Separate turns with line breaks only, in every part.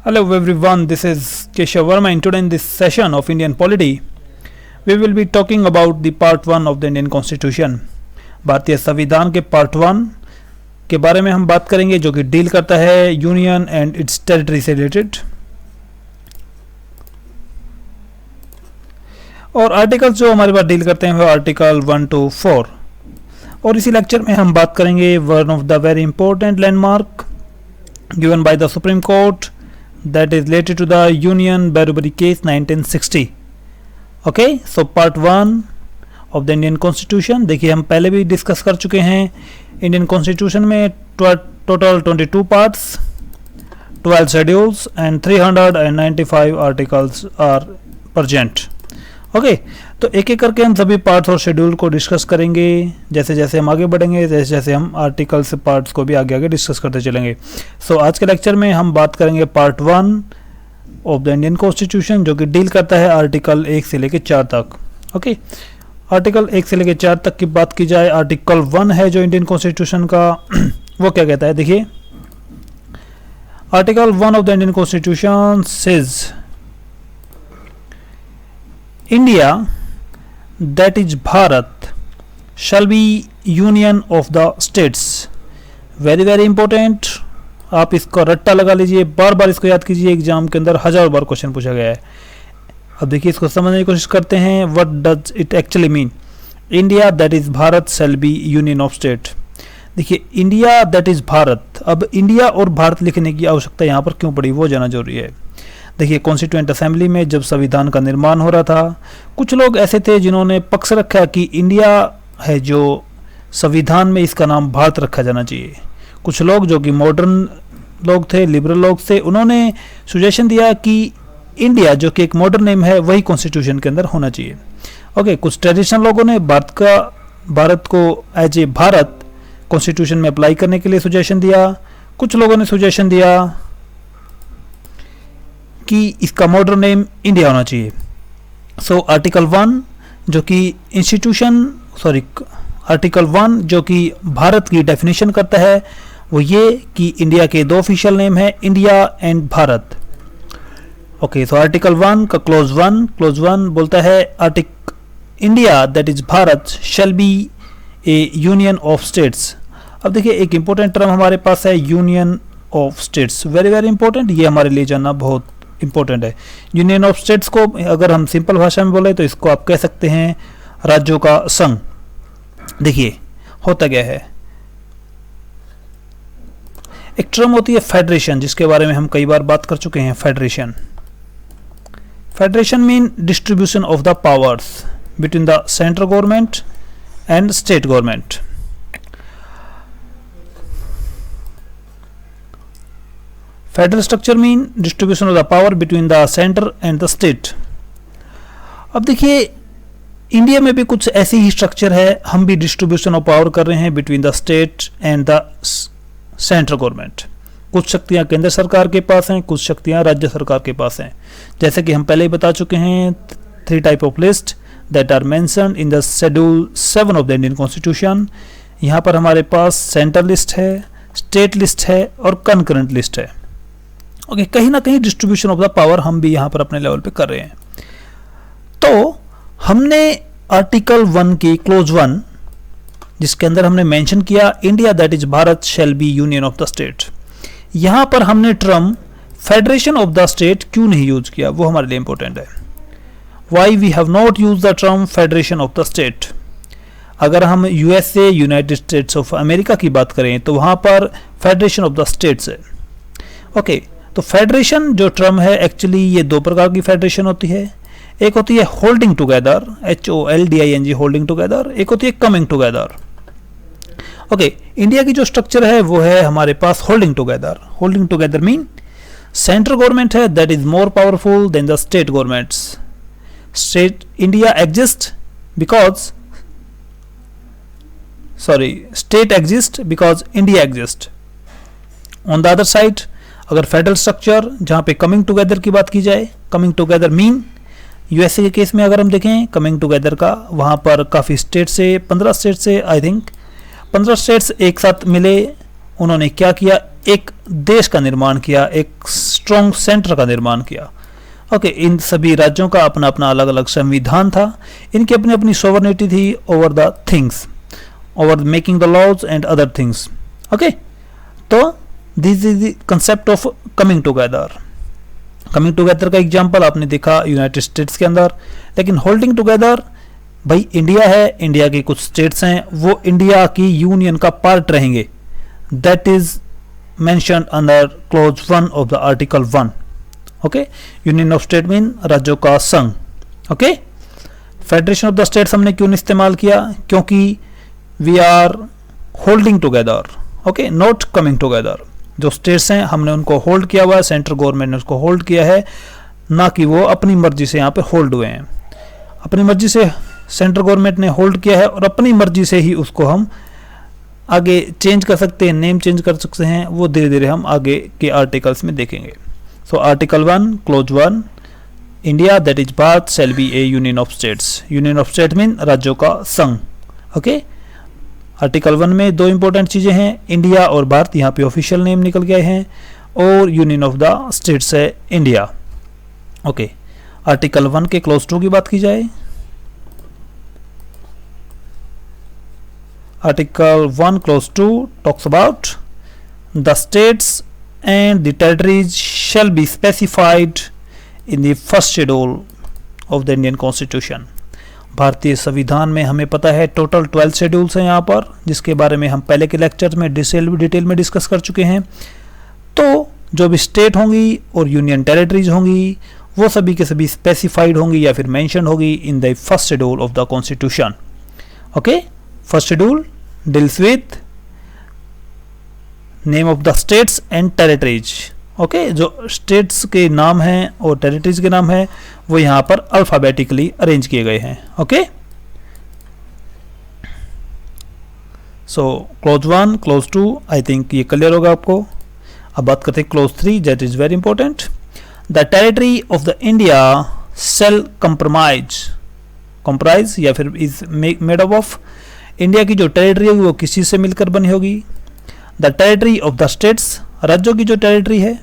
Hello everyone, this is Keshav Verma and today in this session of Indian Polity, we will be talking about the part 1 of the Indian Constitution. भारतीय संविधान के part 1 के बारे में हम बात करेंगे जो कि डील करता है यूनियन एंड इट्स टेरिटरी से रिलेटेड। और आर्टिकल्स जो हमारे पास डील करते हैं वो आर्टिकल 1 to 4। और इसी लेक्चर में हम बात करेंगे one of the very important landmark given by the supreme court that is related to the Union Barubari case 1960. Okay, so part 1 of the Indian Constitution। देखिए हम पहले भी डिस्कस कर चुके हैं इंडियन कॉन्स्टिट्यूशन में total 22 parts, 12 schedules and 395 articles are present. Okay, तो एक एक करके हम सभी पार्ट्स और शेड्यूल को डिस्कस करेंगे। जैसे जैसे हम आगे बढ़ेंगे जैसे जैसे हम आर्टिकल से पार्ट्स को भी आगे आगे डिस्कस करते चलेंगे। सो आज के लेक्चर में हम बात करेंगे part 1 of the Indian constitution जो कि डील करता है आर्टिकल 1 से लेकर 4 तक। ओके, आर्टिकल 1 से लेकर 4 तक की बात की जाए, आर्टिकल 1 है जो इंडियन कॉन्स्टिट्यूशन का वो क्या कहता है, देखिए article 1 of the Indian constitution says India, that is Bharat, shall be union of the states। Very very important, आप इसको रट्टा लगा लीजिए, बार बार इसको याद कीजिए, एग्जाम के अंदर हजारों बार क्वेश्चन पूछा गया है। अब देखिए इसको समझने की कोशिश करते हैं, what does it actually mean. India that is Bharat shall be union of state. देखिए इंडिया दैट इज भारत, अब इंडिया और भारत लिखने की आवश्यकता यहाँ पर क्यों पड़ी वो जानना जरूरी है। देखिए कॉन्स्टिट्यूएंट असेंबली में जब संविधान का निर्माण हो रहा था, कुछ लोग ऐसे थे जिन्होंने पक्ष रखा कि इंडिया है जो संविधान में इसका नाम भारत रखा जाना चाहिए। कुछ लोग जो कि मॉडर्न लोग थे, लिबरल लोग थे, उन्होंने सुजेशन दिया कि इंडिया जो कि एक मॉडर्न नेम है वही कॉन्स्टिट्यूशन के अंदर होना चाहिए। ओके, कुछ ट्रेडिशनल लोगों ने भारत को एज ए भारत कॉन्स्टिट्यूशन में अप्लाई करने के लिए सुजेशन दिया। कुछ लोगों ने सुजेशन दिया कि इसका मॉडर्न नेम इंडिया होना चाहिए। सो आर्टिकल 1 जो कि आर्टिकल 1 जो कि भारत की डेफिनेशन करता है वो ये कि इंडिया के दो ऑफिशियल नेम है, India and Bharat. Okay, so article 1 का क्लोज 1 बोलता है India that is Bharat shall B A union of states. अब देखिए एक इंपॉर्टेंट टर्म हमारे पास है union of states, very very important, ये हमारे लिए जानना बहुत इंपॉर्टेंट है। यूनियन ऑफ स्टेट्स को अगर हम सिंपल भाषा में बोले तो इसको आप कह सकते हैं राज्यों का संघ। देखिए होता क्या है, एक टर्म होती है फेडरेशन जिसके बारे में हम कई बार बात कर चुके हैं। Federation mean distribution of the powers between the central government and state government. Federal structure mean distribution of the power between the centre and the state. अब देखिए इंडिया में भी कुछ ऐसी ही स्ट्रक्चर है, हम भी डिस्ट्रीब्यूशन ऑफ पावर कर रहे हैं between the state and the central government. कुछ शक्तियां केंद्र सरकार के पास हैं, कुछ शक्तियां राज्य सरकार के पास हैं। जैसे कि हम पहले ही बता चुके हैं, 3 type of list that are mentioned in the schedule 7 of the Indian constitution. यहाँ पर हमारे पास सेंट्रल लिस्ट है, स्टेट लिस्ट है और कंकरेंट लिस्ट है। ओके, कहीं ना कहीं डिस्ट्रीब्यूशन ऑफ द पावर हम भी यहां पर अपने लेवल पे कर रहे हैं। तो हमने आर्टिकल 1 की क्लोज 1 जिसके अंदर हमने मेंशन किया India that is Bharat shall be union of the state, यहां पर हमने term federation of the state क्यों नहीं यूज किया वो हमारे लिए इंपॉर्टेंट है। Why we have not use the term federation of the state. अगर हम USA United States of America की बात करें तो वहां पर फेडरेशन ऑफ द स्टेट्स है। ओके, तो फेडरेशन जो टर्म है एक्चुअली ये 2 प्रकार की फेडरेशन होती है। एक होती है holding together, HOLDING holding together, एक होती है कमिंग टुगेदर। ओके, इंडिया की जो स्ट्रक्चर है वो है हमारे पास holding together. Holding together mean central government है that is more powerful than the state governments. India exist state exist because India exist. On the other side अगर federal structure जहां पे कमिंग टुगेदर की बात की जाए, कमिंग टुगेदर मीन यूएसए के case में अगर हम देखें कमिंग टुगेदर का, वहां पर काफी स्टेट से 15 स्टेट से आई थिंक 15 स्टेट्स एक साथ मिले, उन्होंने क्या किया, एक देश का निर्माण किया, एक स्ट्रॉन्ग सेंटर का निर्माण किया। ओके, इन सभी राज्यों का अपना अपना अलग अलग संविधान था, इनकी अपनी अपनी सोवरेनिटी थी over the things, over making the laws and other things. Okay, तो this is the concept of coming together. Coming together का एग्जांपल आपने देखा यूनाइटेड स्टेट्स के अंदर, लेकिन होल्डिंग टुगेदर भाई इंडिया है, इंडिया के कुछ स्टेट्स हैं, वो इंडिया की यूनियन का पार्ट रहेंगे। That is mentioned under clause 1 of the article 1। Okay, union of state mean राज्यों का संघ। Okay, federation of the states हमने क्यों इस्तेमाल किया? क्योंकि we are holding together, okay, not coming together. जो स्टेट्स हैं हमने उनको होल्ड किया हुआ है, सेंट्रल गवर्नमेंट ने उसको होल्ड किया है, ना कि वो अपनी मर्जी से यहाँ पे होल्ड हुए हैं। अपनी मर्जी से सेंट्रल गवर्नमेंट ने होल्ड किया है और अपनी मर्जी से ही उसको हम आगे चेंज कर सकते हैं, नेम चेंज कर सकते हैं, वो धीरे धीरे हम आगे के आर्टिकल्स में देखेंगे। So article 1 clause 1, India that is Bharat shall B A union of states. Union of state mean राज्यों का संघ। ओके, आर्टिकल 1 में दो इंपॉर्टेंट चीजें हैं, इंडिया और भारत, यहाँ पे ऑफिशियल नेम निकल गए हैं, और यूनियन ऑफ द स्टेट्स है इंडिया। ओके, आर्टिकल 1 के क्लॉज 2 की बात की जाए, article 1 clause 2 talks about the states and the territories shall be specified in the first schedule of the Indian Constitution। भारतीय संविधान में हमें पता है टोटल 12 शेड्यूल्स हैं यहाँ पर, जिसके बारे में हम पहले के लेक्चर में डिटेल में डिस्कस कर चुके हैं। तो जो भी स्टेट होंगी और यूनियन टेरिटरीज होंगी वो सभी के सभी स्पेसिफाइड होंगी या फिर मेंशन होगी इन the first schedule of the constitution. Okay, first schedule deals with name of the states and territories. Okay, जो स्टेट्स के नाम हैं और टेरिटरीज के नाम हैं वो यहाँ पर अल्फाबेटिकली अरेंज किए गए हैं। Okay, so clause 1 clause 2 I think ये क्लियर होगा आपको। अब बात करते हैं clause 3, that is very important. The territory of the India shall comprise या फिर is made up of, India की जो टेरिटरी होगी वो किस चीज से मिलकर बनी होगी? The territory of the states, राज्यों की जो टेरिटरी है,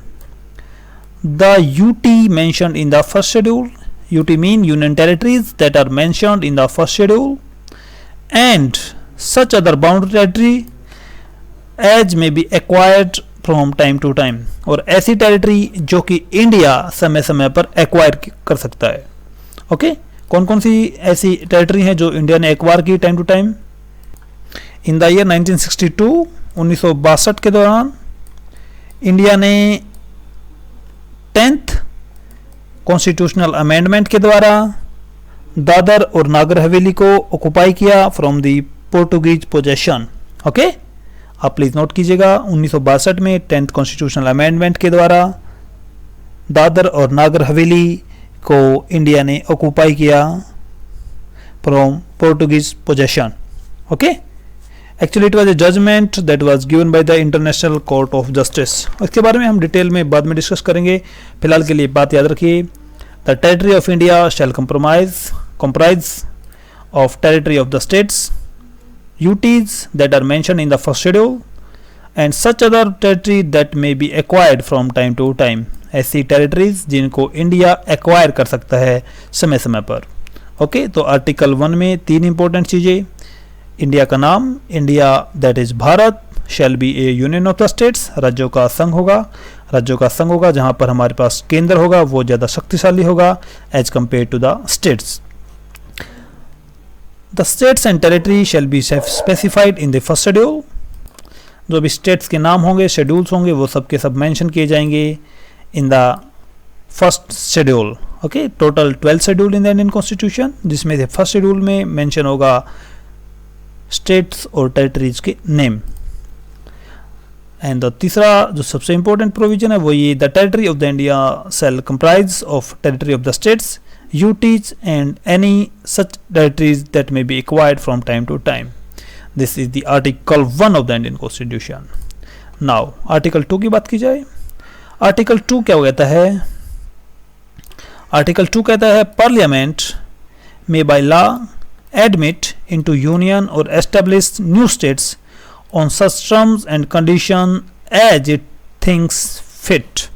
the UT mentioned in the first schedule, UT mean union territories that are mentioned in the first schedule, and such other boundary territory as may be acquired from time to time, और ऐसी territory जो कि India समय समय पर acquire कर सकता है। ओके, कौन कौन सी ऐसी टेरिटरी हैं जो इंडिया ने एक्वायर की time to time? In the year 1962 1962 के दौरान इंडिया ने 10th कॉन्स्टिट्यूशनल अमेंडमेंट के द्वारा दादर और नागर हवेली को ऑक्युपाई किया from the Portuguese possession. Okay, आप प्लीज नोट कीजिएगा, 1962 में 10th कॉन्स्टिट्यूशनल अमेंडमेंट के द्वारा दादर और नागर हवेली को इंडिया ने ऑक्युपाई किया from Portuguese possession. Okay, actually it was a judgement that was given by the International Court of Justice. इसके बारे में हम डिटेल में बाद में डिस्कस करेंगे, फिलहाल के लिए बात याद रखिए, the territory of India shall comprise of territory of the states, UTs that are mentioned in the first schedule, and such other territory that may be acquired from time to time, ऐसी territories जिनको India acquire कर सकता है समय समय पर। Okay, तो article 1 में 3 इंपॉर्टेंट चीजें, इंडिया का नाम, India that is Bharat shall B A union of the states, राज्यों का संघ होगा, राज्यों का संघ होगा जहां पर हमारे पास केंद्र होगा वो ज्यादा शक्तिशाली होगा as compare to the states. The states and territory shall be specified in the first schedule, जो भी स्टेट्स के नाम होंगे, शेड्यूल्स होंगे, वो सब के सब मेंशन किए जाएंगे in the first schedule. Okay, total 12 schedule in the Indian constitution, जिसमें से फर्स्ट शेड्यूल में मेंशन होगा स्टेट्स और टेरिटरीज के नेम। एंड द तीसरा जो सबसे इंपॉर्टेंट प्रोविजन है वो ये, the territory of the India shall comprise of territory of the states, UTs and any such territories that may be acquired from time to time. This is the article 1 of the Indian constitution. Now article 2 की बात की जाए, article 2 क्या कहता है? Article 2 कहता है parliament में by law admit into union or establish new states on such terms and condition as it thinks fit।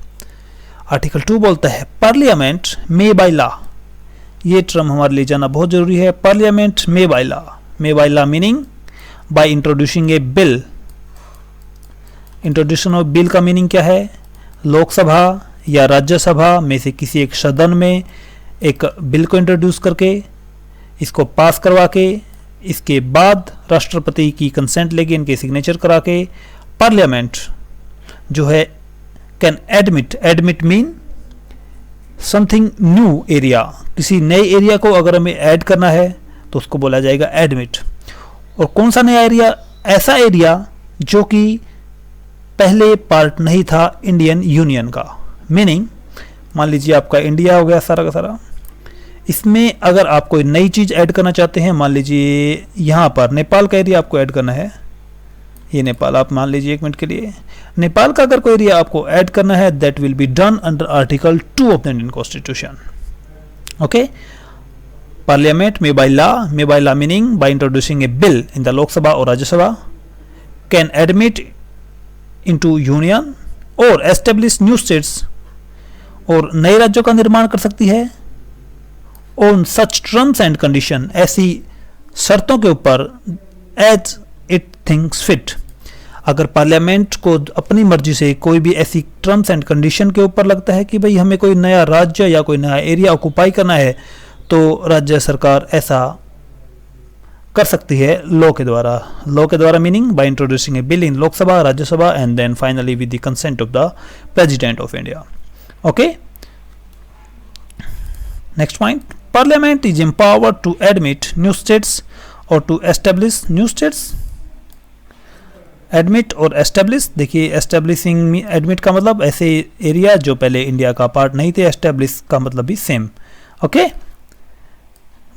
Article 2 बोलता है पार्लियामेंट मे बाय लॉ, ये टर्म हमारे लिए जाना बहुत जरूरी है। Parliament may by law meaning by introducing a bill. Introduction of bill का मीनिंग क्या है? लोकसभा या राज्यसभा में से किसी एक सदन में एक बिल को इंट्रोड्यूस करके इसको पास करवा के इसके बाद राष्ट्रपति की कंसेंट लेके इनके सिग्नेचर करा के पार्लियामेंट जो है can admit mean something new area, किसी नए एरिया को अगर हमें ऐड करना है तो उसको बोला जाएगा एडमिट। और कौन सा नया एरिया? ऐसा एरिया जो कि पहले पार्ट नहीं था इंडियन यूनियन का। मीनिंग मान लीजिए आपका इंडिया हो गया सारा का सारा, इसमें अगर आप कोई नई चीज़ ऐड करना चाहते हैं, मान लीजिए यहाँ पर नेपाल का एरिया आपको ऐड करना है, ये नेपाल आप मान लीजिए 1 मिनट के लिए, नेपाल का अगर कोई एरिया आपको ऐड करना है that will be done under article 2 of the Indian constitution. Okay, parliament may by law meaning by introducing a bill in the Lok Sabha और Rajya Sabha, can admit into union और एस्टेब्लिश न्यू स्टेट्स, और नए राज्यों का निर्माण कर सकती है on such terms and condition, ऐसी शर्तों के ऊपर एज इट थिंक्स फिट। अगर पार्लियामेंट को अपनी मर्जी से कोई भी ऐसी टर्म्स एंड कंडीशन के ऊपर लगता है कि भाई हमें कोई नया राज्य या कोई नया एरिया ऑक्युपाई करना है, तो राज्य सरकार ऐसा कर सकती है लॉ के द्वारा meaning by introducing a bill in Lok Sabha, Rajya Sabha and then finally with the consent of the president of India. Okay, next point, parliament is empowered to admit new states और to establish new states. Admit और establish, देखिए establishing admit का मतलब ऐसे area जो पहले India का part नहीं थे, एस्टेब्लिश का मतलब भी same. Okay,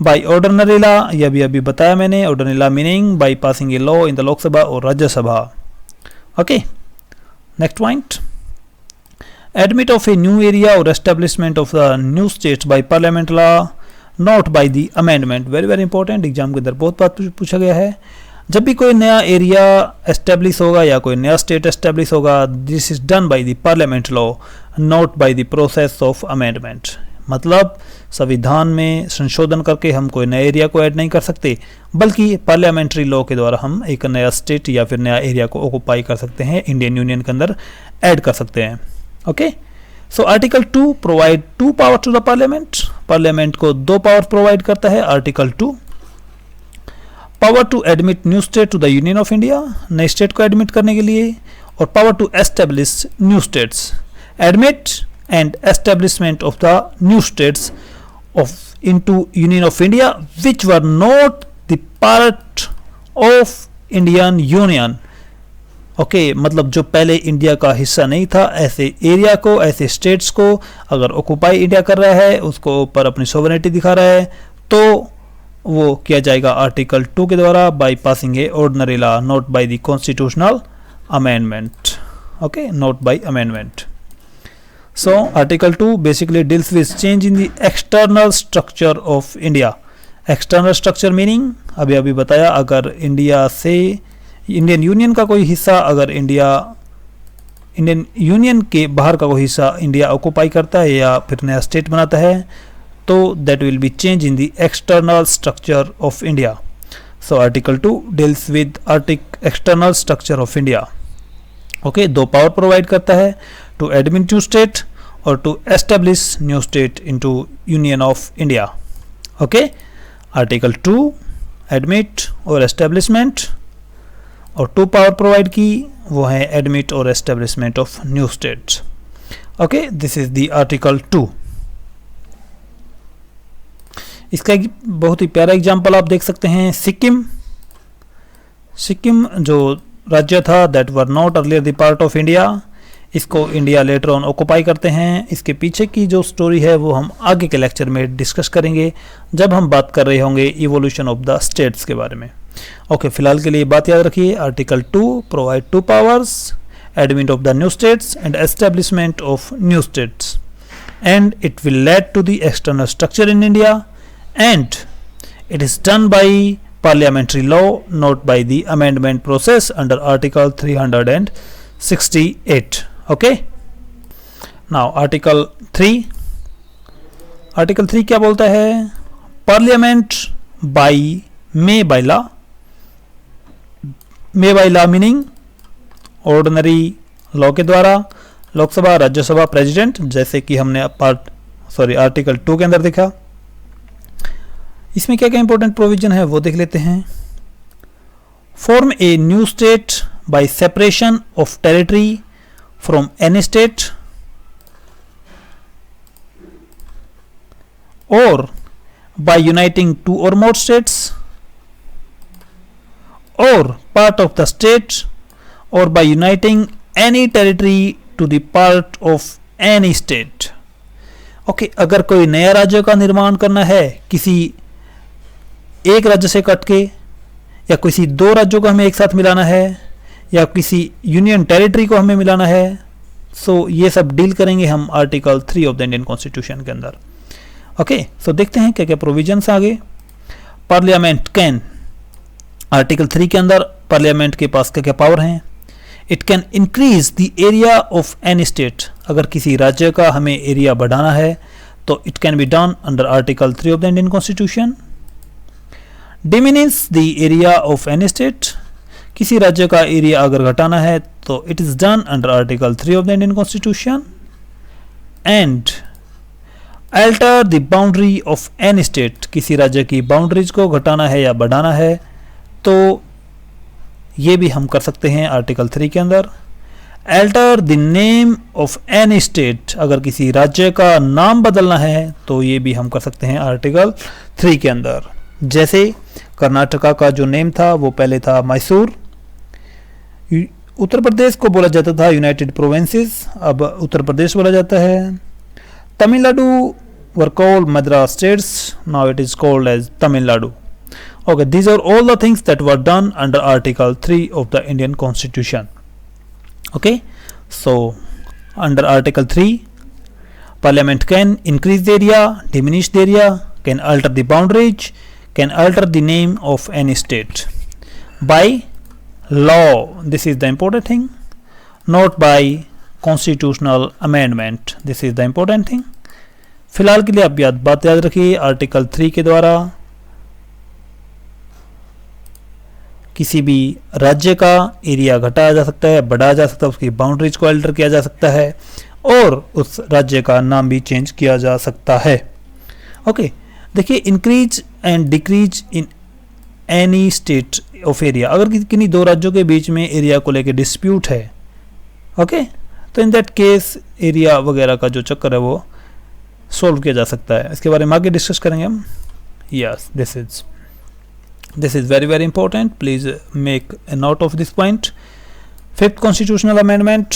by ordinary law, यह भी अभी बताया मैंने, ordinary law meaning by passing a law in the Lok Sabha और Rajya Sabha. Okay, next point, admit of a new area और establishment of the new states by parliament law not by the amendment. Very very important, exam के अंदर बहुत बात पूछा गया है। जब भी कोई नया एरिया एस्टेब्लिश होगा या कोई नया स्टेट एस्टेब्लिश होगा, this is done by the parliament law not by the process of amendment. मतलब संविधान में संशोधन करके हम कोई नए एरिया को ऐड नहीं कर सकते, बल्कि पार्लियामेंट्री लॉ के द्वारा हम एक नया स्टेट या फिर नया एरिया को ऑक्युपाई कर सकते हैं, इंडियन यूनियन के अंदर ऐड कर सकते हैं। Okay, so article 2 provide 2 power to the parliament. Parliament को 2 पावर प्रोवाइड करता है article 2। Power to admit new state to the union of India, नए स्टेट को एडमिट करने के लिए, और power to establish new states. Admit and establishment of the new states of into Union of India which were not the part of Indian Union। Okay, मतलब जो पहले India का हिस्सा नहीं था, ऐसे एरिया को, ऐसे स्टेट्स को अगर ऑक्युपाई इंडिया कर रहा है, उसको ऊपर अपनी सोवरेनिटी दिखा रहा है, तो वो किया जाएगा आर्टिकल 2 के द्वारा by passing a ordinary law not by the constitutional amendment. Okay, not by amendment. So Article 2 basically deals with change in the external structure of India। External structure meaning अभी बताया, अगर इंडिया से Indian union का कोई हिस्सा, अगर Indian union के बाहर का कोई हिस्सा इंडिया ऑक्युपाई करता है या फिर नया स्टेट बनाता है, तो that will B change in the external structure of India. So article 2 deals with external structure of India. Okay, 2 power provide करता है, to admit new state or to establish new state into Union of India। okay, Article 2 admit और establishment, और 2 power provide की, वो है admit और establishment of new states। okay, this is the Article 2। इसका एक बहुत ही प्यारा एग्जाम्पल आप देख सकते हैं, सिक्किम जो राज्य था that were not earlier the part of India, इसको इंडिया लेटर ऑन ऑक्युपाई करते हैं। इसके पीछे की जो स्टोरी है वो हम आगे के लेक्चर में डिस्कस करेंगे, जब हम बात कर रहे होंगे इवोल्यूशन ऑफ द स्टेट्स के बारे में। ओके, फिलहाल के लिए बात याद रखिए, article 2 provide 2 powers, admit of the new states and establishment of new states, and it will lead to the external structure in India, and it is done by parliamentary law not by the amendment process under article 368। okay, now article 3, article 3 क्या बोलता है? Parliament may by law meaning ordinary law के द्वारा, Lok Sabha, Rajya Sabha, president, जैसे कि हमने article 2 के अंदर देखा। इसमें क्या क्या इंपॉर्टेंट प्रोविजन है वो देख लेते हैं। Form A new state by separation of territory from any state और by uniting two or more states or part of the state or by uniting any territory to the part of any state। Okay, अगर कोई नया राज्य का निर्माण करना है किसी एक राज्य से कट के, या किसी दो राज्यों को हमें एक साथ मिलाना है, या किसी यूनियन टेरिटरी को हमें मिलाना है, सो ये सब डील करेंगे हम article 3 of the Indian constitution के अंदर। ओके, सो देखते हैं क्या क्या प्रोविजंस आगे। पार्लियामेंट कैन, आर्टिकल 3 के अंदर पार्लियामेंट के पास क्या क्या पावर हैं। It can increase the area of any state, अगर किसी राज्य का हमें एरिया बढ़ाना है तो it can be done under article 3 of the Indian constitution. Diminish the area of any state, किसी राज्य का एरिया अगर घटाना है तो it is done under article 3 of the Indian constitution. And alter the boundary of any state, किसी राज्य की बाउंड्रीज को घटाना है या बढ़ाना है तो ये भी हम कर सकते हैं आर्टिकल 3 के अंदर। Alter the name of any state, अगर किसी राज्य का नाम बदलना है तो ये भी हम कर सकते हैं आर्टिकल 3 के अंदर। जैसे कर्नाटका का जो नेम था वो पहले था मैसूर, उत्तर प्रदेश को बोला जाता था यूनाइटेड प्रोविंसेस, अब उत्तर प्रदेश बोला जाता है। Tamil Nadu were called Madras states, now it is called as Tamil Nadu. Okay, these are all the things that were done under Article 3 of the Indian Constitution. Okay, so under Article 3, Parliament can increase the area, diminish the area, can alter the boundaries, can alter the name of any state by law. This is the important thing, not by constitutional amendment, this is the important thing. फिलहाल के लिए आप बात याद रखिए, article 3 के द्वारा किसी भी राज्य का एरिया घटाया जा सकता है, बढ़ाया जा सकता है, उसकी बाउंड्रीज को अल्टर किया जा सकता है और उस राज्य का नाम भी चेंज किया जा सकता है। ओके, देखिए increase and decrease in any state of area, अगर किन्हीं दो राज्यों के बीच में एरिया को लेकर डिस्प्यूट है, ओके, तो इन दैट केस एरिया वगैरह का जो चक्कर है वो सॉल्व किया जा सकता है। इसके बारे में आगे डिस्कस करेंगे हम। Yes, this is very very important, please make a note of this point. Fifth constitutional amendment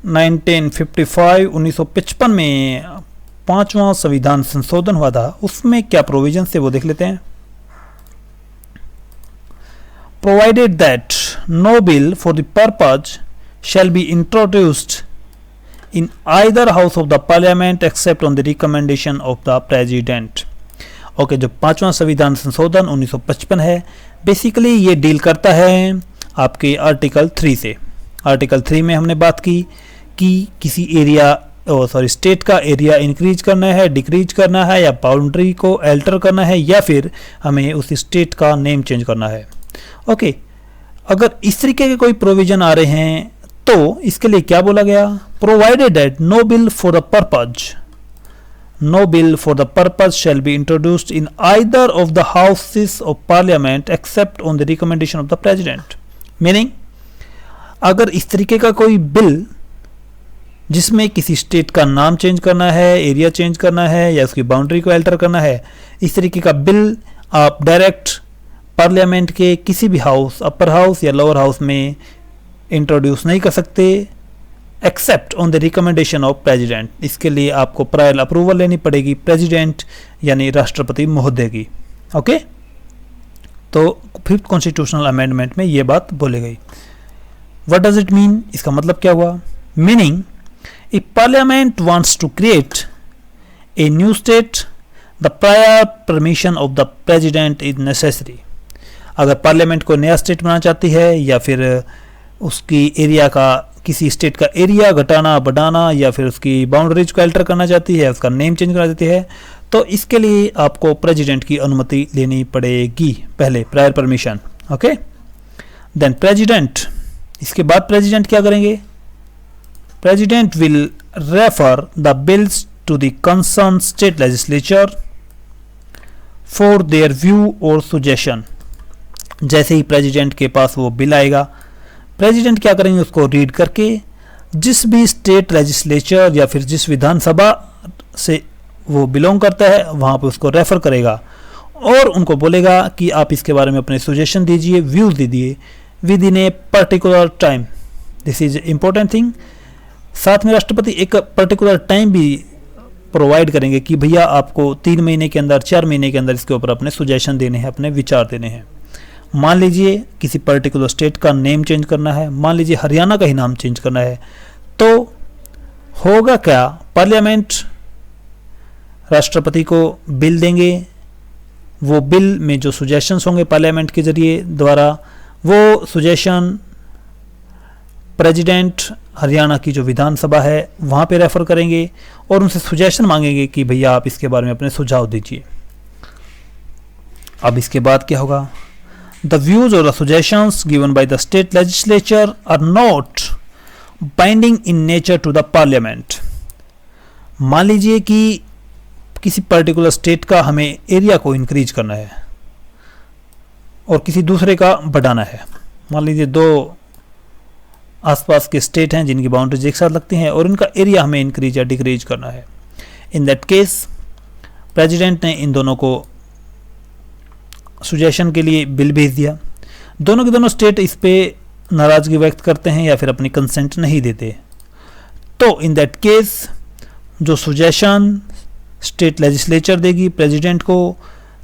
1955 में 5वां संविधान संशोधन हुआ था, उसमें क्या प्रोविजन थे वो देख लेते हैं। Provided that no bill for the purpose shall be introduced in either house of the parliament except on the recommendation of the president। Okay, जो 5वां संविधान संशोधन 1955 है, बेसिकली ये डील करता है आपके आर्टिकल 3 से। आर्टिकल 3 में हमने बात की कि किसी स्टेट का एरिया इंक्रीज करना है, डिक्रीज करना है, या बाउंड्री को अल्टर करना है, या फिर हमें उस स्टेट का नेम चेंज करना है। ओके, अगर इस तरीके के कोई प्रोविजन आ रहे हैं तो इसके लिए क्या बोला गया? Provided that no bill for the purpose shall be introduced in either of the houses of parliament except on the recommendation of the president. Meaning, अगर इस तरीके का कोई बिल जिसमें किसी स्टेट का नाम चेंज करना है, एरिया चेंज करना है, या उसकी बाउंड्री को अल्टर करना है, इस तरीके का बिल आप डायरेक्ट पार्लियामेंट के किसी भी हाउस, अपर हाउस या लोअर हाउस में इंट्रोड्यूस नहीं कर सकते accept on the recommendation of president. इसके लिए आपको प्रायर अप्रूवल लेनी पड़ेगी प्रेसिडेंट यानी राष्ट्रपति महोदय की। ओके, तो फिफ्थ कॉन्स्टिट्यूशनल अमेंडमेंट में ये बात बोली गई। What does it mean? इसका मतलब क्या हुआ? Meaning, if parliament wants to create a new state the prior permission of the president is necessary. अगर पार्लियामेंट को नया स्टेट बनाना चाहती है या फिर उसकी एरिया का किसी स्टेट का एरिया घटाना बढ़ाना या फिर उसकी बाउंड्रीज को अल्टर करना चाहती है, उसका नेम चेंज करना चाहती है, तो इसके लिए आपको प्रेसिडेंट की अनुमति लेनी पड़ेगी पहले, prior permission. Okay, then president, इसके बाद प्रेसिडेंट क्या करेंगे, president will refer the bills to the concern state legislature for their view और सजेशन। जैसे ही प्रेसिडेंट के पास वो बिल आएगा, प्रेसिडेंट क्या करेंगे, उसको रीड करके जिस भी स्टेट लेजिस्लेचर या फिर जिस विधानसभा से वो बिलोंग करता है वहाँ पे उसको रेफर करेगा और उनको बोलेगा कि आप इसके बारे में अपने सजेशन दीजिए, व्यूज दीजिए with in a particular time. This is important thing. साथ में राष्ट्रपति एक पर्टिकुलर टाइम भी प्रोवाइड करेंगे कि भैया आपको 3 महीने के अंदर, 4 महीने के अंदर इसके ऊपर अपने सजेशन देने हैं, अपने विचार देने हैं। मान लीजिए किसी पर्टिकुलर स्टेट का नेम चेंज करना है, मान लीजिए हरियाणा का ही नाम चेंज करना है, तो होगा क्या, पार्लियामेंट राष्ट्रपति को बिल देंगे, वो बिल में जो सजेशंस होंगे पार्लियामेंट के जरिए द्वारा, वो सजेशन प्रेसिडेंट हरियाणा की जो विधानसभा है वहाँ पे रेफर करेंगे और उनसे सजेशन मांगेंगे कि भैया आप इसके बारे में अपने सुझाव दीजिए। अब इसके बाद क्या होगा, द व्यूज और the suggestions given by the state legislature are not binding in nature to the parliament. मान लीजिए कि किसी पर्टिकुलर स्टेट का हमें एरिया को इंक्रीज करना है और किसी दूसरे का बढ़ाना है। मान लीजिए 2 आसपास के स्टेट हैं जिनकी बाउंड्रीज एक साथ लगती हैं और इनका एरिया हमें इंक्रीज या डिक्रीज करना है। इन दैट केस प्रेसिडेंट ने इन दोनों को सजेशन के लिए बिल भेज दिया। दोनों के दोनों स्टेट इस पे नाराजगी व्यक्त करते हैं या फिर अपनी कंसेंट नहीं देते, तो इन दैट केस जो सजेशन स्टेट लेजिस्लेचर देगी प्रेसिडेंट को,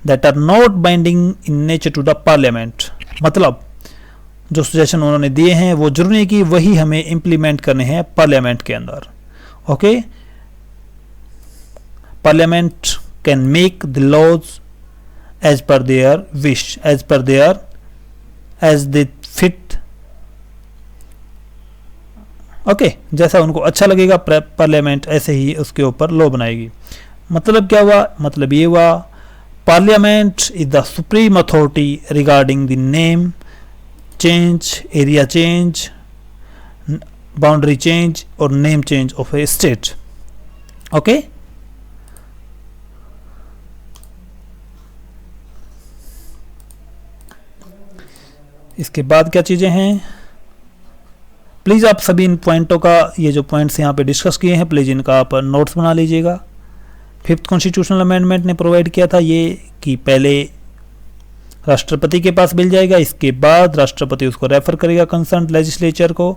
that are not binding in nature to the parliament. मतलब जो सजेशन उन्होंने दिए हैं वो जरूरी है कि वही हमें इंप्लीमेंट करने हैं पार्लियामेंट के अंदर। Okay, parliament can make the laws as per their wish, as they fit. Okay, जैसा उनको अच्छा लगेगा पार्लियामेंट ऐसे ही उसके ऊपर लॉ बनाएगी। मतलब क्या हुआ, मतलब ये हुआ, parliament is the supreme authority regarding the name change, area change, boundary change और name change of a state. Okay, इसके बाद क्या चीजें हैं, प्लीज आप सभी इन पॉइंटों का, ये जो पॉइंट्स यहाँ पे डिस्कस किए हैं, प्लीज इनका आप नोट्स बना लीजिएगा। 5th कॉन्स्टिट्यूशनल अमेंडमेंट ने प्रोवाइड किया था ये कि पहले राष्ट्रपति के पास बिल जाएगा, इसके बाद राष्ट्रपति उसको रेफर करेगा कंसर्न लेजिस्लेचर को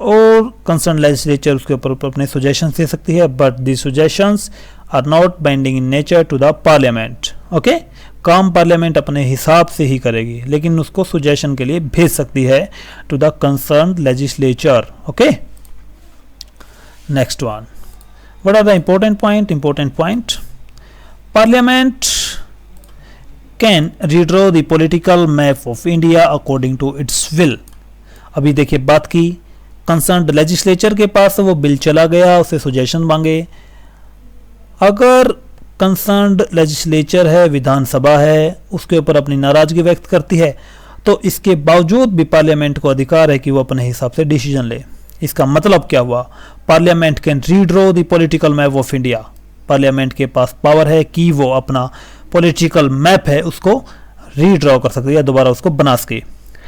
और कंसर्न लेजिस्लेचर उसके ऊपर अपने सजेशंस दे सकती है, but the suggestions are not binding in nature to the parliament. Okay, काम पार्लियामेंट अपने हिसाब से ही करेगी, लेकिन उसको सजेशन के लिए भेज सकती है to the concern legislature. Okay, next one, what are the important point, parliament can redraw the political map of India according to its will। अभी देखिए बात की, कंसर्न लेजिस्लेचर के पास वो बिल चला गया, उसे सजेशन मांगे, अगर कंसर्न लेजिस्लेचर है, विधानसभा है, उसके ऊपर अपनी नाराजगी व्यक्त करती है, तो इसके बावजूद भी पार्लियामेंट को अधिकार है कि वो अपने हिसाब से डिसीजन ले। इसका मतलब क्या हुआ, parliament can redraw the political map of India. Parliament के पास पावर है कि वो अपना पॉलिटिकल मैप है उसको रीड्रॉ कर सकते या दोबारा उसको बना सके।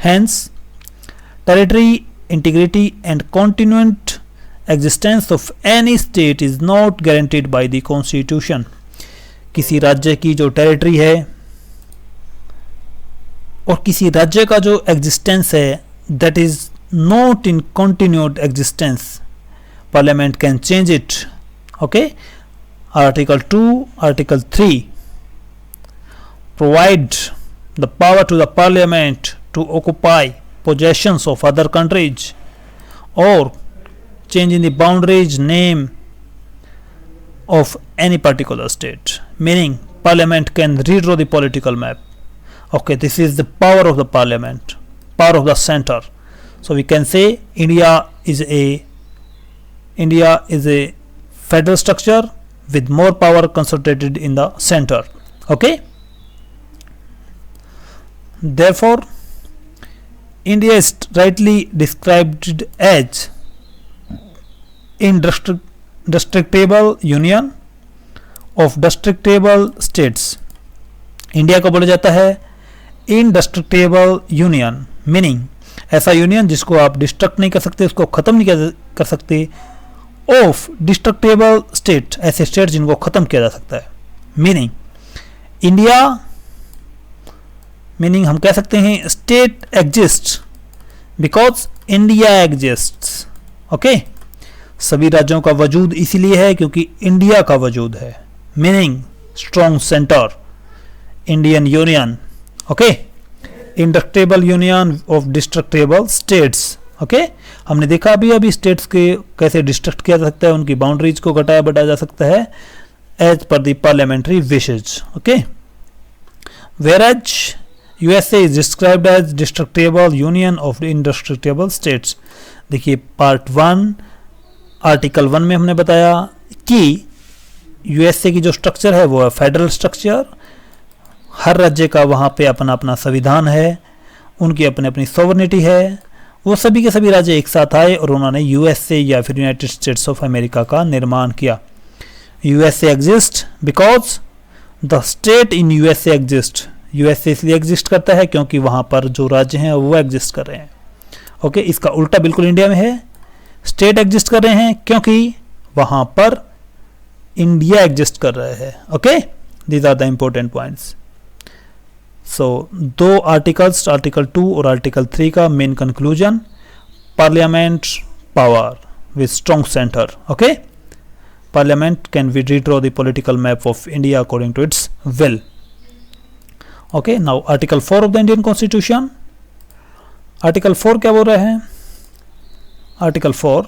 Hence territory integrity and continuant existence of any state is not guaranteed by the constitution. किसी राज्य की जो टेरिटरी है और किसी राज्य का जो एग्जिस्टेंस है, that is not in continued existence, parliament can change it। okay, article 2, article 3 provide the power to the parliament to occupy possessions of other countries or change in the boundaries, name of any particular state, meaning parliament can redraw the political map। okay, this is the power of the parliament, power of the center। So we can say India is a federal structure with more power concentrated in the center. Okay, therefore India is rightly described as indestructible union of destructible states. India को बोला जाता है इनडेस्ट्रक्टेबल union, meaning ऐसा union जिसको आप destruct नहीं कर सकते, उसको खत्म नहीं कर सकते, ऑफ डिस्ट्रक्टेबल स्टेट, ऐसे स्टेट जिनको खत्म किया जा सकता है. मीनिंग इंडिया, मीनिंग हम कह सकते हैं state exist because India exists. Okay, सभी राज्यों का वजूद इसीलिए है क्योंकि इंडिया का वजूद है. Meaning strong centre, Indian union. Okay, indestructible union of destructible states. Okay, हमने देखा अभी स्टेट्स के कैसे डिस्ट्रक्ट किया जा सकता है, उनकी बाउंड्रीज को घटाया बढ़ाया जा सकता है as per the parliamentary wishes. Okay, whereas USA is described as destructible union of the indestructible states. देखिए पार्ट 1 आर्टिकल 1 में हमने बताया कि यूएसए की जो स्ट्रक्चर है वो है फेडरल स्ट्रक्चर. हर राज्य का वहाँ पे अपना अपना संविधान है, उनकी अपनी अपनी सॉवरेनिटी है. वो सभी के सभी राज्य एक साथ आए और उन्होंने यूएसए या फिर यूनाइटेड स्टेट्स ऑफ अमेरिका का निर्माण किया. USA exist because the state in USA exist. USA इसलिए एग्जिस्ट करता है क्योंकि वहाँ पर जो राज्य हैं वो एग्जिस्ट कर रहे हैं. ओके, इसका उल्टा बिल्कुल इंडिया में है. स्टेट एग्जिस्ट कर रहे हैं क्योंकि वहाँ पर इंडिया एग्जिस्ट कर रहे हैं. Okay, these are the important points. So दो आर्टिकल्स, आर्टिकल 2 और आर्टिकल 3 का main conclusion, parliament power with strong centre. Okay, parliament can redraw the political map of India according to its will. Okay, now article 4 of the Indian Constitution. Article 4 क्या बोल रहे हैं? Article 4,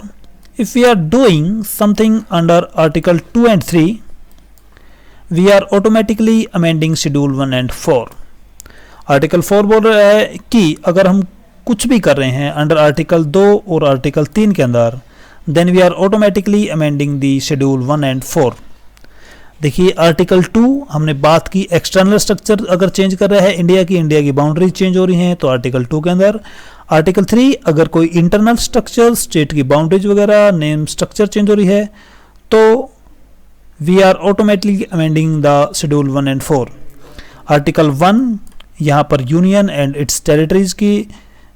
if we are doing something under Article 2 and 3, we are automatically amending Schedule 1 and 4. Article 4 बोल रहा है कि अगर हम कुछ भी कर रहे हैं अंडर आर्टिकल 2 और आर्टिकल 3 के अंदर, then we are automatically amending the Schedule 1 and 4. देखिए आर्टिकल 2 हमने बात की एक्सटर्नल स्ट्रक्चर अगर चेंज कर रहा है इंडिया की बाउंड्रीज चेंज हो रही हैं तो आर्टिकल 2 के अंदर. आर्टिकल 3 अगर कोई इंटरनल स्ट्रक्चर स्टेट की बाउंड्रीज वगैरह नेम स्ट्रक्चर चेंज हो रही है तो we are automatically amending the schedule 1 and 4. Article 1 यहाँ पर यूनियन एंड इट्स टेरिटरीज की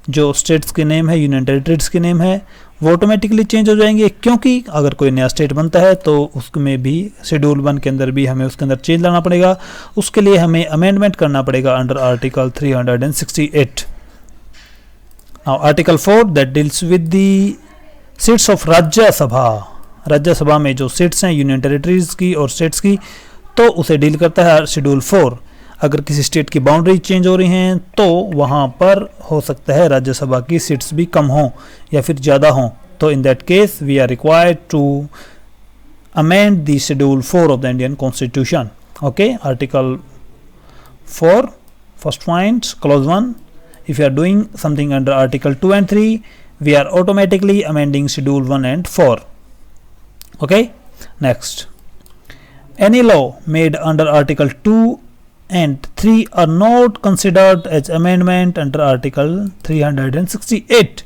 जो स्टेट्स के नेम है, यूनियन टेरिटरीज के नेम है, वो ऑटोमेटिकली चेंज हो जाएंगे क्योंकि अगर कोई नया स्टेट बनता है तो उसमें भी शेड्यूल 1 के अंदर भी हमें उसके अंदर चेंज लाना पड़ेगा. उसके लिए हमें अमेंडमेंट करना पड़ेगा under article 368. Now article 4 that deals with the seats of Rajya Sabha. Rajya Sabha में जो सीट्स हैं यूनियन टेरिटरीज की और स्टेट्स की, तो उसे डील करता है शेड्यूल 4. अगर किसी स्टेट की बाउंड्री चेंज हो रही हैं तो वहाँ पर हो सकता है राज्यसभा की सीट्स भी कम हों या फिर ज़्यादा हों, तो in that case we are required to amend the schedule 4 of the Indian constitution. Okay, article 4 first point clause 1, if you are doing something under article 2 and 3 we are automatically amending schedule 1 and 4. Okay, next, any law made under article 2 and 3 are not considered as amendment under article 368.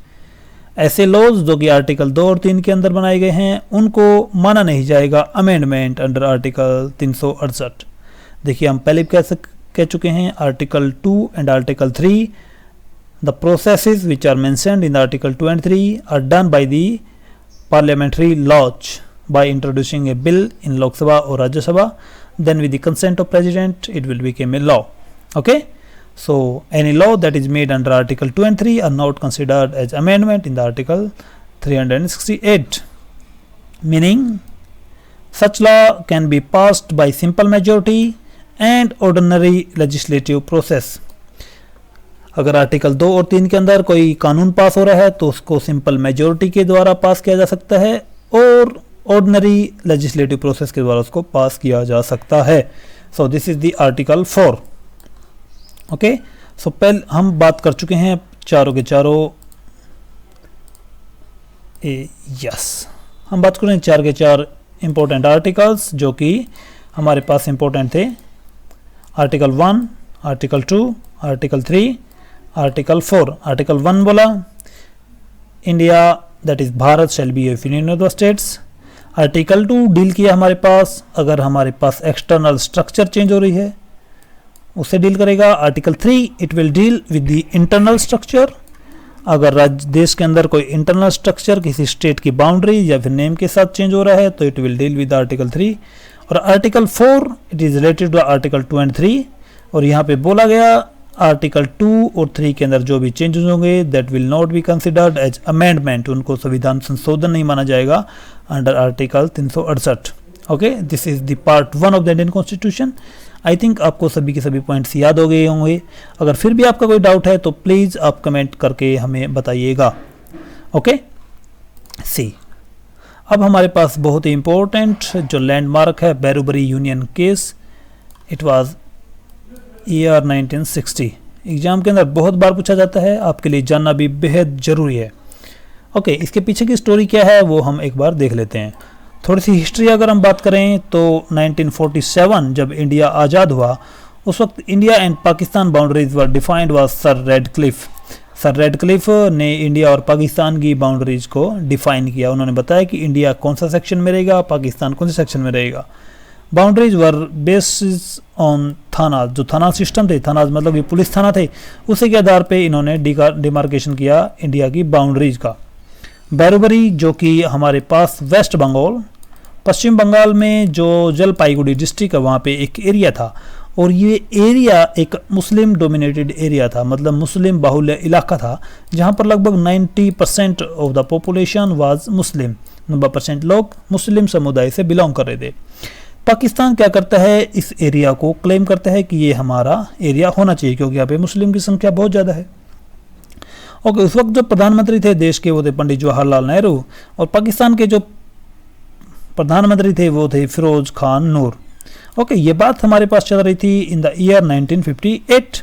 ऐसे laws जो कि article 2 और 3 के अंदर बनाए गए हैं उनको माना नहीं जाएगा अमेंडमेंट अंडर आर्टिकल 368. देखिए हम पहले भी कह चुके हैं article 2 and article 3, the processes which are mentioned in article 2 and 3 are done by the parliamentary lodge by introducing a bill in Lok Sabha or Rajya Sabha. Then with the consent of president it will become a law. Okay, so any law that is made under article 2 and 3 are not considered as amendment in the article 368, meaning such law can be passed by simple majority and ordinary legislative process. अगर article 2 और 3 के अंदर कोई कानून पास हो रहा है तो उसको सिंपल मेजोरिटी के द्वारा पास किया जा सकता है और ऑर्डिनरी लेजिस्लेटिव प्रोसेस के द्वारा उसको पास किया जा सकता है. So this is the article 4. Okay, so पहले हम बात कर चुके हैं चारों के चारों यस। हम बात करें 4 के 4 इंपॉर्टेंट आर्टिकल्स जो कि हमारे पास इंपॉर्टेंट थे। Article 1, article 2, article 3, article 4। Article 1 बोला India that is Bharat shall B A union of the states. Article 2 deal किया हमारे पास अगर हमारे पास एक्सटर्नल स्ट्रक्चर चेंज हो रही है उससे डील करेगा। Article 3 it will deal with the internal structure, अगर राज्य देश के अंदर कोई इंटरनल स्ट्रक्चर किसी स्टेट की बाउंड्री या फिर नेम के साथ चेंज हो रहा है तो it will deal with article 3। और article 4 it is related to article 2 and 3, और यहाँ पे बोला गया आर्टिकल 2 और 3 के अंदर जो भी चेंजेस होंगे that will not be considered as amendment, उनको संविधान संशोधन नहीं माना जाएगा under article 368। Okay, this is the part 1 of the Indian constitution. I think आपको सभी के सभी पॉइंट्स याद हो गए होंगे। अगर फिर भी आपका कोई डाउट है तो प्लीज़ आप कमेंट करके हमें बताइएगा। ओके, सी अब हमारे पास बहुत ही इंपॉर्टेंट जो लैंडमार्क है Berubari union case. It was year 1960। Exam के अंदर बहुत बार पूछा जाता है, आपके लिए जानना भी बेहद ज़रूरी है। ओके, इसके पीछे की स्टोरी क्या है वो हम एक बार देख लेते हैं। थोड़ी सी हिस्ट्री अगर हम बात करें तो 1947 जब इंडिया आज़ाद हुआ उस वक्त India and Pakistan boundaries were defined was sir Radcliffe. Sir Radcliffe ने इंडिया और पाकिस्तान की बाउंड्रीज को डिफाइन किया। उन्होंने बताया कि इंडिया कौन सा सेक्शन में रहेगा, पाकिस्तान कौन से सेक्शन में रहेगा। बाउंड्रीज वर बेस्ड ऑन थाना, जो थाना सिस्टम थे, थाना मतलब ये पुलिस थाना थे, उसी के आधार पे इन्होंने डिमार्केशन किया इंडिया की बाउंड्रीज का। बैरूबरी जो कि हमारे पास वेस्ट बंगाल, पश्चिम बंगाल में जो जलपाईगुड़ी डिस्ट्रिक्ट है वहाँ पे एक एरिया था, और ये एरिया एक मुस्लिम डोमिनेटेड एरिया था, मतलब मुस्लिम बाहुल्य इलाका था, जहाँ पर लगभग 90% ऑफ द पॉपुलेशन वाज मुस्लिम। 90% लोग मुस्लिम समुदाय से बिलोंग कर रहे थे। पाकिस्तान क्या करता है, इस एरिया को क्लेम करता है कि ये हमारा एरिया होना चाहिए क्योंकि यहाँ पे मुस्लिम की संख्या बहुत ज़्यादा है। ओके, उस वक्त जो प्रधानमंत्री थे देश के वो थे पंडित जवाहरलाल नेहरू, और पाकिस्तान के जो प्रधानमंत्री थे वो थे फिरोज खान नूर। ओके, ये बात हमारे पास चल रही थी इन द ईयर 1958।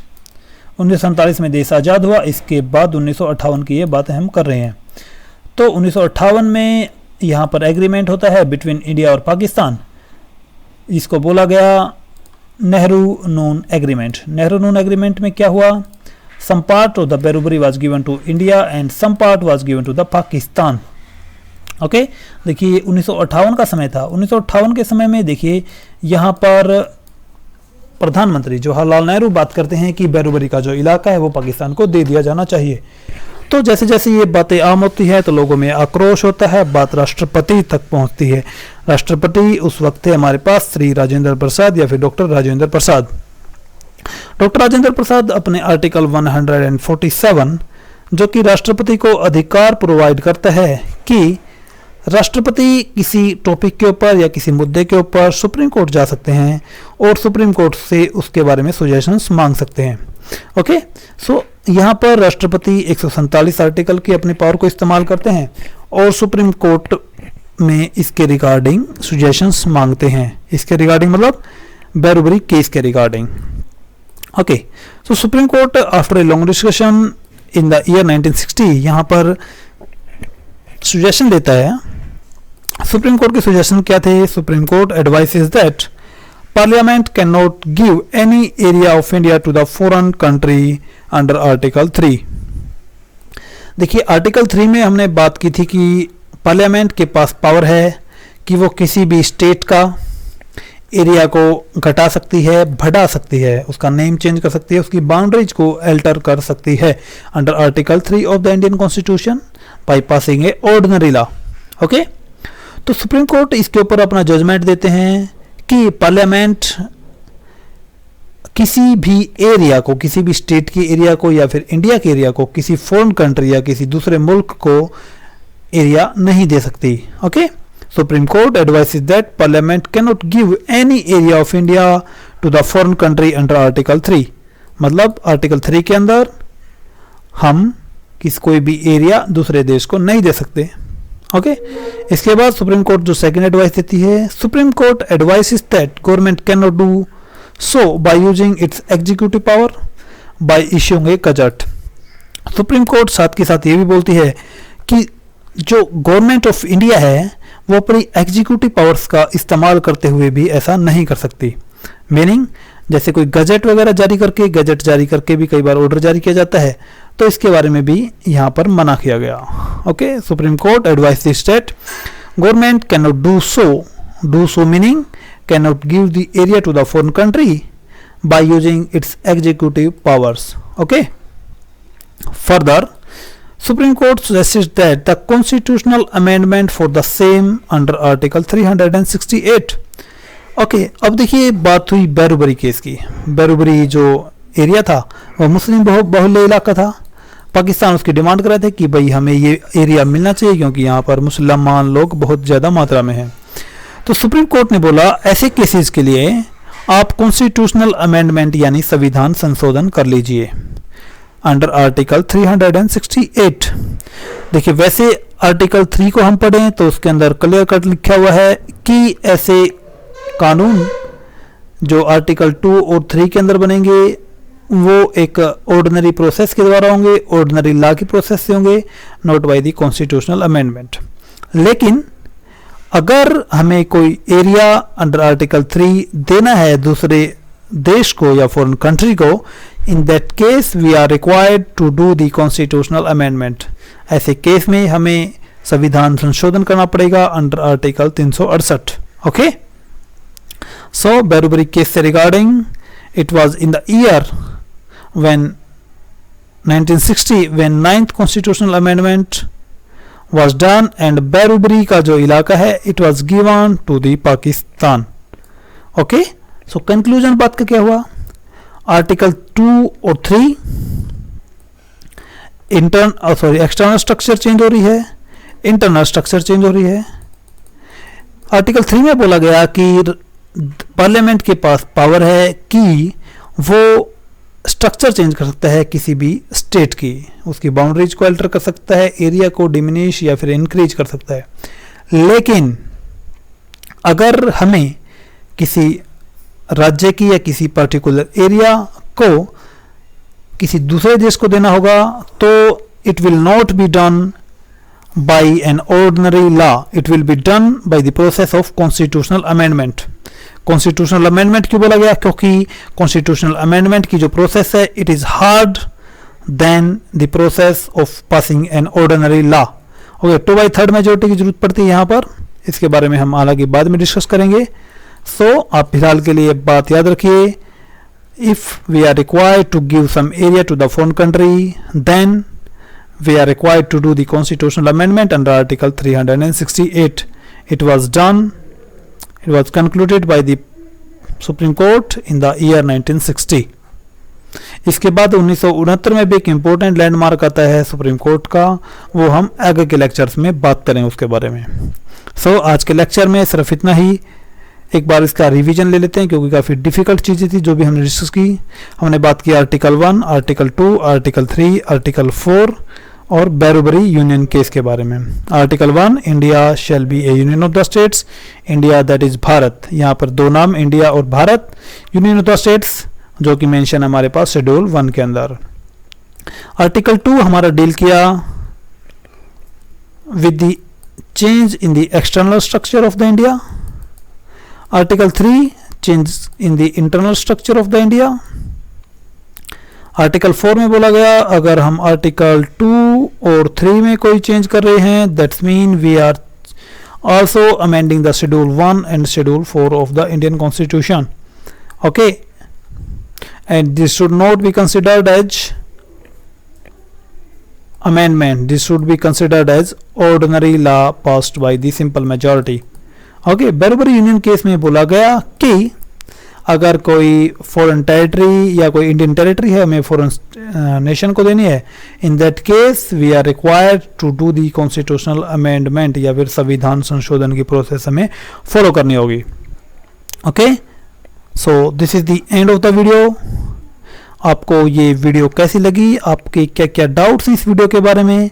1947 में देश आज़ाद हुआ, इसके बाद 1958 की ये बात हम कर रहे हैं। तो 1958 में यहाँ पर एग्रीमेंट होता है बिटवीन इंडिया और पाकिस्तान, इसको बोला गया नेहरू नून एग्रीमेंट। नेहरू नून एग्रीमेंट में क्या हुआ, some part of the Berubari was given to India and some part was given to the Pakistan। Okay, देखिए 1958 का समय था। 1958 के समय में देखिए यहाँ पर प्रधानमंत्री जवाहरलाल नेहरू बात करते हैं कि बैरूबरी का जो इलाका है वो पाकिस्तान को दे दिया जाना चाहिए। तो जैसे जैसे ये बातें आम होती है तो लोगों में आक्रोश होता है, बात राष्ट्रपति तक पहुंचती है। राष्ट्रपति उस वक्त थे हमारे पास श्री राजेंद्र प्रसाद या फिर डॉक्टर राजेंद्र प्रसाद। डॉक्टर राजेंद्र प्रसाद अपने आर्टिकल 147 जो कि राष्ट्रपति को अधिकार प्रोवाइड करता है कि राष्ट्रपति किसी टॉपिक के ऊपर या किसी मुद्दे के ऊपर सुप्रीम कोर्ट जा सकते हैं और सुप्रीम कोर्ट से उसके बारे में सजेशंस मांग सकते हैं। ओके, सो यहाँ पर राष्ट्रपति 147 आर्टिकल की अपनी पावर को इस्तेमाल करते हैं और सुप्रीम कोर्ट में इसके रिगार्डिंग सजेशंस मांगते हैं। इसके रिगार्डिंग मतलब बैरूबरी केस के regarding. Okay, so supreme court after a long discussion in the year 1960 यहाँ पर सजेशन देता है। सुप्रीम कोर्ट के सजेशन क्या थे? Supreme court advises that parliament can not give any area of India to the foreign country under article 3। देखिए article 3 में हमने बात की थी कि पार्लियामेंट के पास पावर है कि वो किसी भी स्टेट का एरिया को घटा सकती है, बढ़ा सकती है, उसका नेम चेंज कर सकती है, उसकी बाउंड्रीज को अल्टर कर सकती है under article 3 of the Indian constitution by passing a ordinary law. Okay, तो सुप्रीम कोर्ट इसके ऊपर अपना जजमेंट देते हैं कि पार्लियामेंट किसी भी एरिया को, किसी भी स्टेट के एरिया को या फिर इंडिया के एरिया को किसी फॉरेन कंट्री या किसी दूसरे मुल्क को एरिया नहीं दे सकती। Okay, supreme court advises that parliament can not give any area of India to the foreign country under article 3। मतलब आर्टिकल 3 के अंदर हम कोई भी एरिया दूसरे देश को नहीं दे सकते। ओके, इसके बाद सुप्रीम कोर्ट जो सेकंड एडवाइस देती है, supreme court advises that government can not do so by using its executive power bye issuing A gazette. Supreme court साथ के साथ ये भी बोलती है कि जो गवर्नमेंट ऑफ इंडिया है वो अपनी एग्जीक्यूटिव पावर्स का इस्तेमाल करते हुए भी ऐसा नहीं कर सकती। मीनिंग जैसे कोई गजट वगैरह जारी करके भी कई बार ऑर्डर जारी किया जाता है, तो इसके बारे में भी यहाँ पर मना किया गया। Okay, supreme court advise the state government can not do so meaning can not give the area to the foreign country by using its executive powers. Okay. Further, Supreme Court suggests that the constitutional amendment for the same under Article 368. Okay, अब देखिए बात हुई बैरूबरी case की। बैरूबरी जो area था वो मुस्लिम बहुल्य इलाका था। पाकिस्तान उसकी डिमांड कर रहे थे कि भाई हमें ये एरिया मिलना चाहिए क्योंकि यहाँ पर मुसलमान लोग बहुत ज़्यादा मात्रा में हैं। तो सुप्रीम कोर्ट ने बोला ऐसे केसेस के लिए आप कॉन्स्टिट्यूशनल अमेंडमेंट यानी संविधान संशोधन कर लीजिए अंडर आर्टिकल 368। देखिए वैसे आर्टिकल 3 को हम पढ़ें तो उसके अंदर क्लियर कट लिखा हुआ है कि ऐसे कानून जो आर्टिकल 2 और 3 के अंदर बनेंगे वो एक ऑर्डिनरी प्रोसेस के द्वारा होंगे, ऑर्डिनरी लॉ की प्रोसेस से होंगे, not by the constitutional amendment. लेकिन अगर हमें कोई एरिया अंडर आर्टिकल 3 देना है दूसरे देश को या फॉरेन कंट्री को, in that case we are required to do the constitutional amendment. ऐसे केस में हमें संविधान संशोधन करना पड़ेगा under article 368। Okay, so Berubari case से regarding it was in the year when 1960 when 9th constitutional amendment was done and Berubari का जो इलाका है it was given to the Pakistan. Okay, so conclusion बात का क्या हुआ, आर्टिकल 2 और 3 एक्सटर्नल स्ट्रक्चर चेंज हो रही है, इंटरनल स्ट्रक्चर चेंज हो रही है। आर्टिकल 3 में बोला गया कि पार्लियामेंट के पास पावर है कि वो स्ट्रक्चर चेंज कर सकता है किसी भी स्टेट की, उसकी बाउंड्रीज को अल्टर कर सकता है, एरिया को डिमिनिश या फिर इंक्रीज कर सकता है। लेकिन अगर हमें किसी राज्य की या किसी पर्टिकुलर एरिया को किसी दूसरे देश को देना होगा तो it will not be done by N ordinary law, it will be done by the process of constitutional amendment. Constitutional amendment क्यों बोला गया, क्योंकि कॉन्स्टिट्यूशनल अमेंडमेंट की जो प्रोसेस है it is hard then the process of passing an ordinary law. Okay, 2/3 majority की जरूरत पड़ती है यहाँ पर, इसके बारे में हम हालांकि बाद में डिस्कस करेंगे। सो आप फिलहाल के लिए बात याद रखिए, if we are required to give some area to the foreign country then we are required to do the constitutional amendment under article 368. It was done, it was concluded by the Supreme Court in the year 1960. इसके बाद 1969 में भी एक important landmark आता है supreme court का, वो हम आगे के लेक्चर्स में बात करें उसके बारे में। सो आज के लेक्चर में सिर्फ इतना ही, एक बार इसका रिवीजन ले लेते हैं क्योंकि काफ़ी डिफिकल्ट चीज़ें थी जो भी हमने डिस्कस की। हमने बात की आर्टिकल 1, आर्टिकल 2, आर्टिकल 3, आर्टिकल 4 और बैरूबरी यूनियन केस के बारे में। Article 1, India shall be A union of the states, India that is Bharat, यहाँ पर दो नाम इंडिया और Bharat, union of the states जो कि मेंशन हमारे पास शेड्यूल 1 के अंदर। आर्टिकल 2 हमारा डील किया with the change in the external structure of the India. Article 3 change in the internal structure of the India. Article 4 में बोला गया अगर हम आर्टिकल 2 और 3 में कोई चेंज कर रहे हैं that's mean we are also amending the schedule 1 and schedule 4 of the Indian constitution. Okay, and this should not be considered as amendment, this should be considered as ordinary law passed by the simple majority. Okay, Berubari union case में बोला गया कि अगर कोई foreign territory या कोई Indian territory है हमें फॉरेन नेशन को देनी है, in that case we are required to do the constitutional amendment या फिर संविधान संशोधन की प्रोसेस हमें फॉलो करनी होगी। Okay, so this is the end of the video. आपको ये वीडियो कैसी लगी, आपके क्या क्या डाउट्स हैं इस वीडियो के बारे में,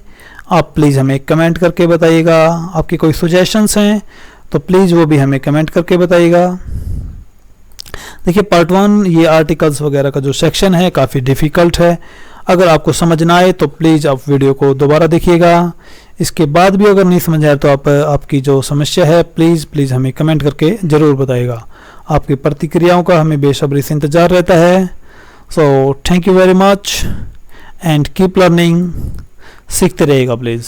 आप प्लीज़ हमें कमेंट करके बताइएगा। आपके कोई सजेशंस हैं तो प्लीज़ वो भी हमें कमेंट करके बताइएगा। देखिए पार्ट 1 ये आर्टिकल्स वगैरह का जो सेक्शन है काफ़ी डिफ़िकल्ट है, अगर आपको समझ ना आए तो प्लीज़ आप वीडियो को दोबारा देखिएगा। इसके बाद भी अगर नहीं समझ आए तो आप आपकी जो समस्या है प्लीज़ हमें कमेंट करके ज़रूर बताइएगा। आपकी प्रतिक्रियाओं का हमें बेसब्री से इंतज़ार रहता है। So thank you very much and keep learning. सीखते रहिएगा प्लीज़।